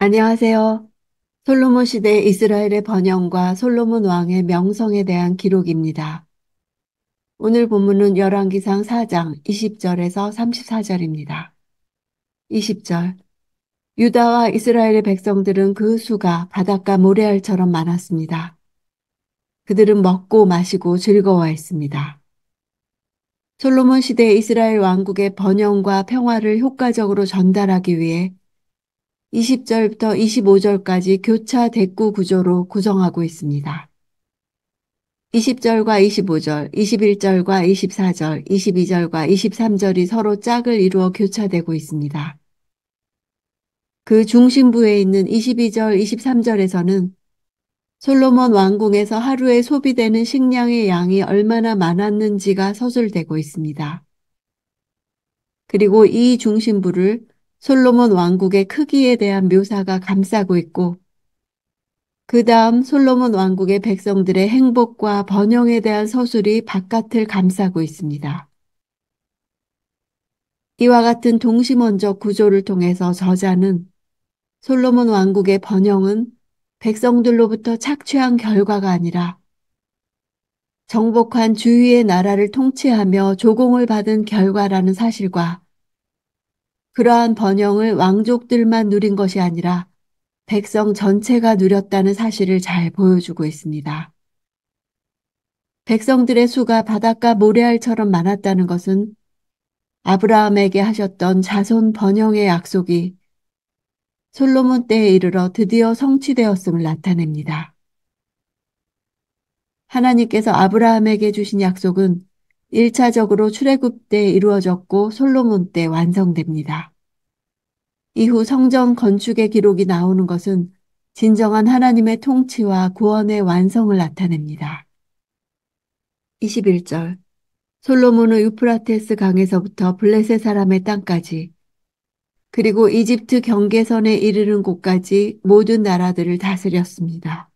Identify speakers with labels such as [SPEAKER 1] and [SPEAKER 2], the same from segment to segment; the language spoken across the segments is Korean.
[SPEAKER 1] 안녕하세요. 솔로몬 시대 이스라엘의 번영과 솔로몬 왕의 명성에 대한 기록입니다. 오늘 본문은 열왕기상 4장 20절에서 34절입니다. 20절. 유다와 이스라엘의 백성들은 그 수가 바닷가 모래알처럼 많았습니다. 그들은 먹고 마시고 즐거워했습니다. 솔로몬 시대 이스라엘 왕국의 번영과 평화를 효과적으로 전달하기 위해 20절부터 25절까지 교차 대구 구조로 구성하고 있습니다. 20절과 25절, 21절과 24절, 22절과 23절이 서로 짝을 이루어 교차되고 있습니다. 그 중심부에 있는 22절, 23절에서는 솔로몬 왕궁에서 하루에 소비되는 식량의 양이 얼마나 많았는지가 서술되고 있습니다. 그리고 이 중심부를 솔로몬 왕국의 크기에 대한 묘사가 감싸고 있고 그 다음 솔로몬 왕국의 백성들의 행복과 번영에 대한 서술이 바깥을 감싸고 있습니다. 이와 같은 동시먼저 구조를 통해서 저자는 솔로몬 왕국의 번영은 백성들로부터 착취한 결과가 아니라 정복한 주위의 나라를 통치하며 조공을 받은 결과라는 사실과 그러한 번영을 왕족들만 누린 것이 아니라 백성 전체가 누렸다는 사실을 잘 보여주고 있습니다. 백성들의 수가 바닷가 모래알처럼 많았다는 것은 아브라함에게 하셨던 자손 번영의 약속이 솔로몬 때에 이르러 드디어 성취되었음을 나타냅니다. 하나님께서 아브라함에게 주신 약속은 1차적으로 출애굽 때 이루어졌고 솔로몬 때 완성됩니다. 이후 성전 건축의 기록이 나오는 것은 진정한 하나님의 통치와 구원의 완성을 나타냅니다. 21절. 솔로몬은 유프라테스 강에서부터 블레셋 사람의 땅까지 그리고 이집트 경계선에 이르는 곳까지 모든 나라들을 다스렸습니다.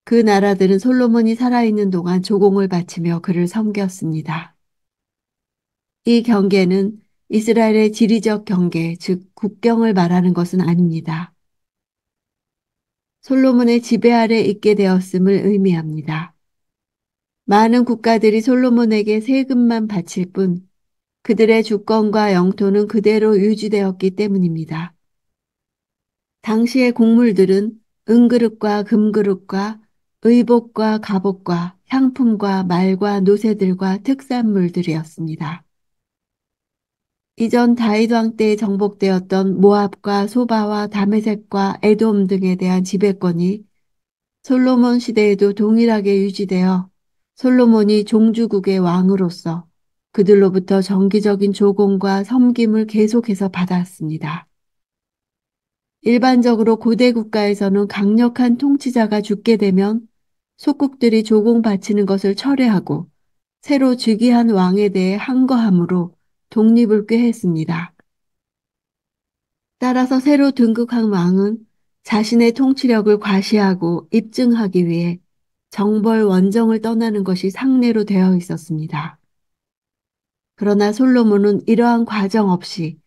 [SPEAKER 1] 그 나라들은 솔로몬이 살아있는 동안 조공을 바치며 그를 섬겼습니다. 이 경계는 이스라엘의 지리적 경계, 즉 국경을 말하는 것은 아닙니다. 솔로몬의 지배 아래 있게 되었음을 의미합니다. 많은 국가들이 솔로몬에게 세금만 바칠 뿐 그들의 주권과 영토는 그대로 유지되었기 때문입니다. 당시의 곡물들은 은그릇과 금그릇과 의복과 갑옷과 향품과 말과 노새들과 특산물들이었습니다. 이전 다윗 왕 때에 정복되었던 모압과 소바와 다메섹과 에돔 등에 대한 지배권이 솔로몬 시대에도 동일하게 유지되어 솔로몬이 종주국의 왕으로서 그들로부터 정기적인 조공과 섬김을 계속해서 받았습니다. 일반적으로 고대 국가에서는 강력한 통치자가 죽게 되면 속국들이 조공 바치는 것을 철회하고 새로 즉위한 왕에 대해 항거함으로 독립을 꾀했습니다. 따라서 새로 등극한 왕은 자신의 통치력을 과시하고 입증하기 위해 정벌 원정을 떠나는 것이 상례로 되어 있었습니다. 그러나 솔로몬은 이러한 과정 없이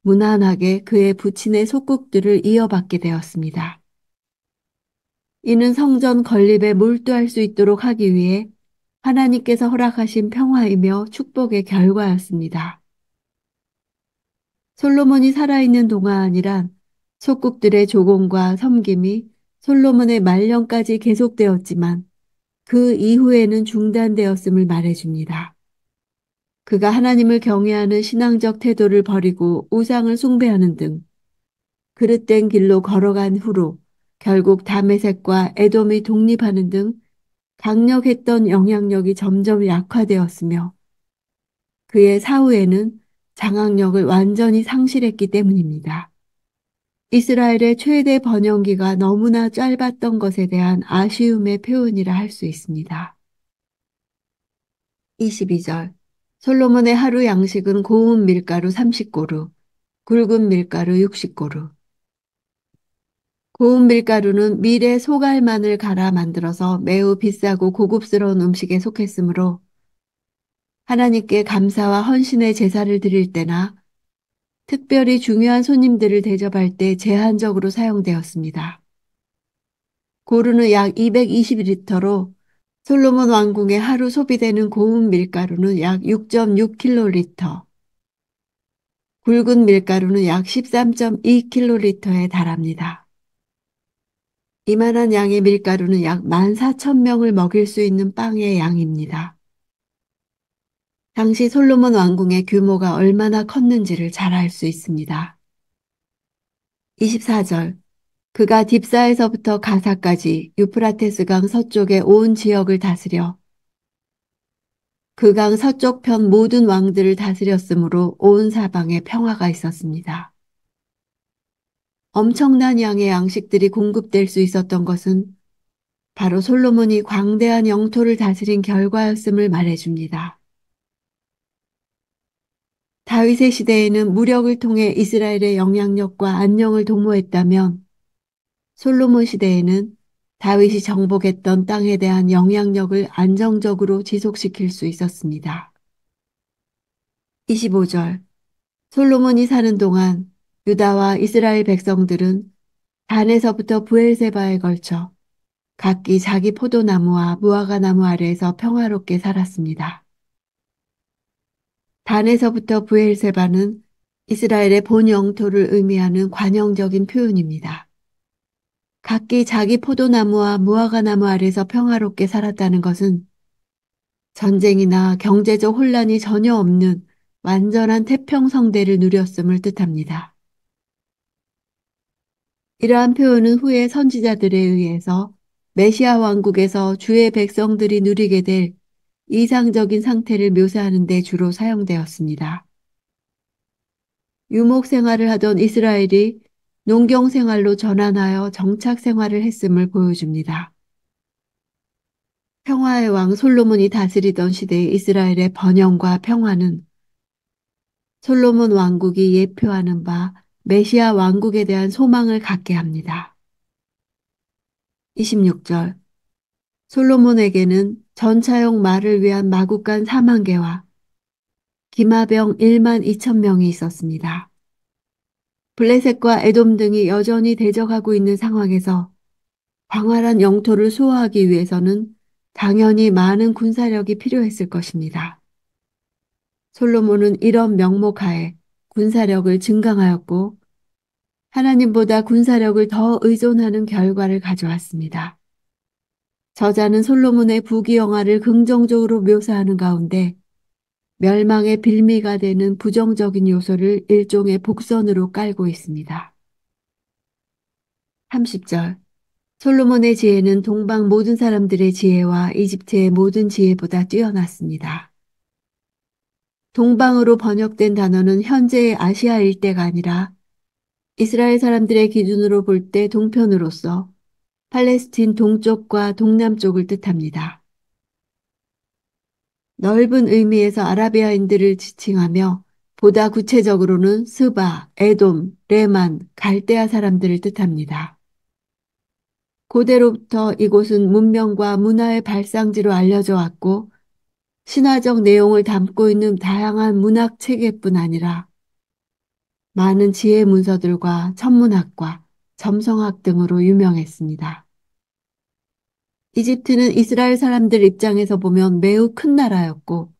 [SPEAKER 1] 무난하게 그의 부친의 속국들을 이어받게 되었습니다. 이는 성전 건립에 몰두할 수 있도록 하기 위해 하나님께서 허락하신 평화이며 축복의 결과였습니다. 솔로몬이 살아있는 동안이란 속국들의 조공과 섬김이 솔로몬의 말년까지 계속되었지만 그 이후에는 중단되었음을 말해줍니다. 그가 하나님을 경외하는 신앙적 태도를 버리고 우상을 숭배하는 등 그릇된 길로 걸어간 후로 결국 다메섹과 에돔이 독립하는 등 강력했던 영향력이 점점 약화되었으며 그의 사후에는 장악력을 완전히 상실했기 때문입니다. 이스라엘의 최대 번영기가 너무나 짧았던 것에 대한 아쉬움의 표현이라 할 수 있습니다. 22절. 솔로몬의 하루 양식은 고운 밀가루 30고루, 굵은 밀가루 60고루. 고운 밀가루는 밀에 소갈만을 갈아 만들어서 매우 비싸고 고급스러운 음식에 속했으므로 하나님께 감사와 헌신의 제사를 드릴 때나 특별히 중요한 손님들을 대접할 때 제한적으로 사용되었습니다. 고루는 약 220리터로 솔로몬 왕궁의 하루 소비되는 고운 밀가루는 약 6.6kl, 굵은 밀가루는 약 13.2kl에 달합니다. 이만한 양의 밀가루는 약 14,000명을 먹일 수 있는 빵의 양입니다. 당시 솔로몬 왕궁의 규모가 얼마나 컸는지를 잘 알 수 있습니다. 24절. 그가 딥사에서부터 가사까지 유프라테스 강 서쪽의 온 지역을 다스려 그 강 서쪽 편 모든 왕들을 다스렸으므로 온 사방에 평화가 있었습니다. 엄청난 양의 양식들이 공급될 수 있었던 것은 바로 솔로몬이 광대한 영토를 다스린 결과였음을 말해줍니다. 다윗의 시대에는 무력을 통해 이스라엘의 영향력과 안녕을 도모했다면 솔로몬 시대에는 다윗이 정복했던 땅에 대한 영향력을 안정적으로 지속시킬 수 있었습니다. 25절. 솔로몬이 사는 동안 유다와 이스라엘 백성들은 단에서부터 브엘세바에 걸쳐 각기 자기 포도나무와 무화과나무 아래에서 평화롭게 살았습니다. 단에서부터 브엘세바는 이스라엘의 본 영토를 의미하는 관용적인 표현입니다. 각기 자기 포도나무와 무화과나무 아래서 평화롭게 살았다는 것은 전쟁이나 경제적 혼란이 전혀 없는 완전한 태평성대를 누렸음을 뜻합니다. 이러한 표현은 후에 선지자들에 의해서 메시아 왕국에서 주의 백성들이 누리게 될 이상적인 상태를 묘사하는 데 주로 사용되었습니다. 유목 생활을 하던 이스라엘이 농경 생활로 전환하여 정착 생활을 했음을 보여줍니다. 평화의 왕 솔로몬이 다스리던 시대의 이스라엘의 번영과 평화는 솔로몬 왕국이 예표하는 바 메시아 왕국에 대한 소망을 갖게 합니다. 26절. 솔로몬에게는 전차용 말을 위한 마국간 4만 개와 기마병 1만 2천 명이 있었습니다. 블레셋과 에돔 등이 여전히 대적하고 있는 상황에서 광활한 영토를 수호하기 위해서는 당연히 많은 군사력이 필요했을 것입니다. 솔로몬은 이런 명목하에 군사력을 증강하였고 하나님보다 군사력을 더 의존하는 결과를 가져왔습니다. 저자는 솔로몬의 부귀영화를 긍정적으로 묘사하는 가운데 멸망의 빌미가 되는 부정적인 요소를 일종의 복선으로 깔고 있습니다. 30절. 솔로몬의 지혜는 동방 모든 사람들의 지혜와 이집트의 모든 지혜보다 뛰어났습니다. 동방으로 번역된 단어는 현재의 아시아 일대가 아니라 이스라엘 사람들의 기준으로 볼 때 동편으로서 팔레스틴 동쪽과 동남쪽을 뜻합니다. 넓은 의미에서 아라비아인들을 지칭하며 보다 구체적으로는 스바, 에돔, 레만, 갈대아 사람들을 뜻합니다. 고대로부터 이곳은 문명과 문화의 발상지로 알려져 왔고 신화적 내용을 담고 있는 다양한 문학 체계뿐 아니라 많은 지혜 문서들과 천문학과 점성학 등으로 유명했습니다. 이집트는 이스라엘 사람들 입장에서 보면 매우 큰 나라였고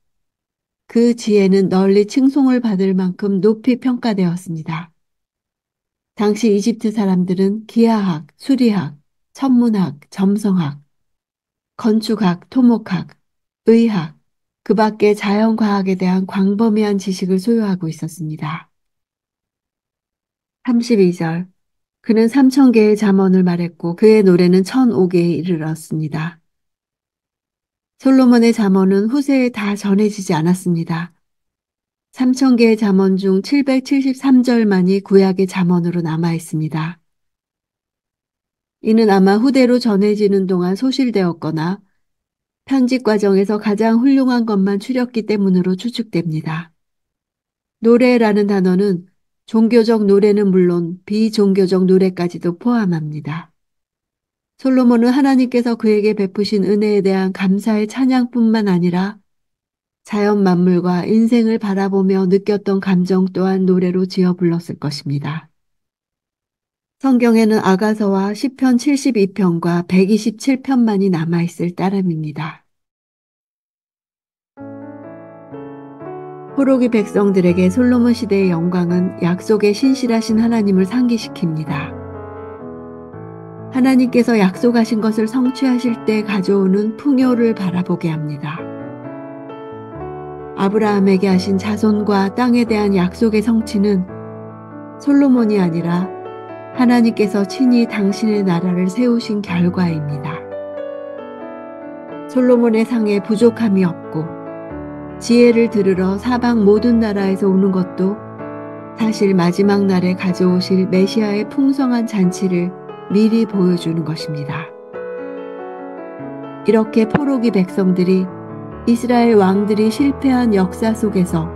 [SPEAKER 1] 그 지혜는 널리 칭송을 받을 만큼 높이 평가되었습니다. 당시 이집트 사람들은 기하학, 수리학, 천문학, 점성학, 건축학, 토목학, 의학, 그 밖에 자연과학에 대한 광범위한 지식을 소유하고 있었습니다. 32절. 그는 3,000개의 잠언을 말했고 그의 노래는 1,005개에 이르렀습니다. 솔로몬의 잠언은 후세에 다 전해지지 않았습니다. 3,000개의 잠언 중 773절만이 구약의 잠언으로 남아 있습니다. 이는 아마 후대로 전해지는 동안 소실되었거나 편집 과정에서 가장 훌륭한 것만 추렸기 때문으로 추측됩니다. 노래라는 단어는 종교적 노래는 물론 비종교적 노래까지도 포함합니다. 솔로몬은 하나님께서 그에게 베푸신 은혜에 대한 감사의 찬양뿐만 아니라 자연 만물과 인생을 바라보며 느꼈던 감정 또한 노래로 지어 불렀을 것입니다. 성경에는 아가서와 시편 72편과 127편만이 남아있을 따름입니다. 포로기 백성들에게 솔로몬 시대의 영광은 약속의 신실하신 하나님을 상기시킵니다. 하나님께서 약속하신 것을 성취하실 때 가져오는 풍요를 바라보게 합니다. 아브라함에게 하신 자손과 땅에 대한 약속의 성취는 솔로몬이 아니라 하나님께서 친히 당신의 나라를 세우신 결과입니다. 솔로몬의 상에 부족함이 없고 지혜를 들으러 사방 모든 나라에서 오는 것도 사실 마지막 날에 가져오실 메시아의 풍성한 잔치를 미리 보여주는 것입니다. 이렇게 포로기 백성들이 이스라엘 왕들이 실패한 역사 속에서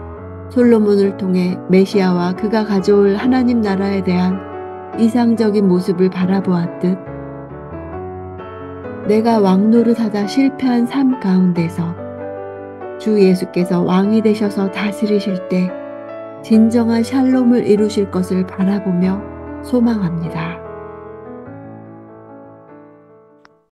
[SPEAKER 1] 솔로몬을 통해 메시아와 그가 가져올 하나님 나라에 대한 이상적인 모습을 바라보았듯 내가 왕 노릇하다 실패한 삶 가운데서 주 예수께서 왕이 되셔서 다스리실 때 진정한 샬롬을 이루실 것을 바라보며 소망합니다.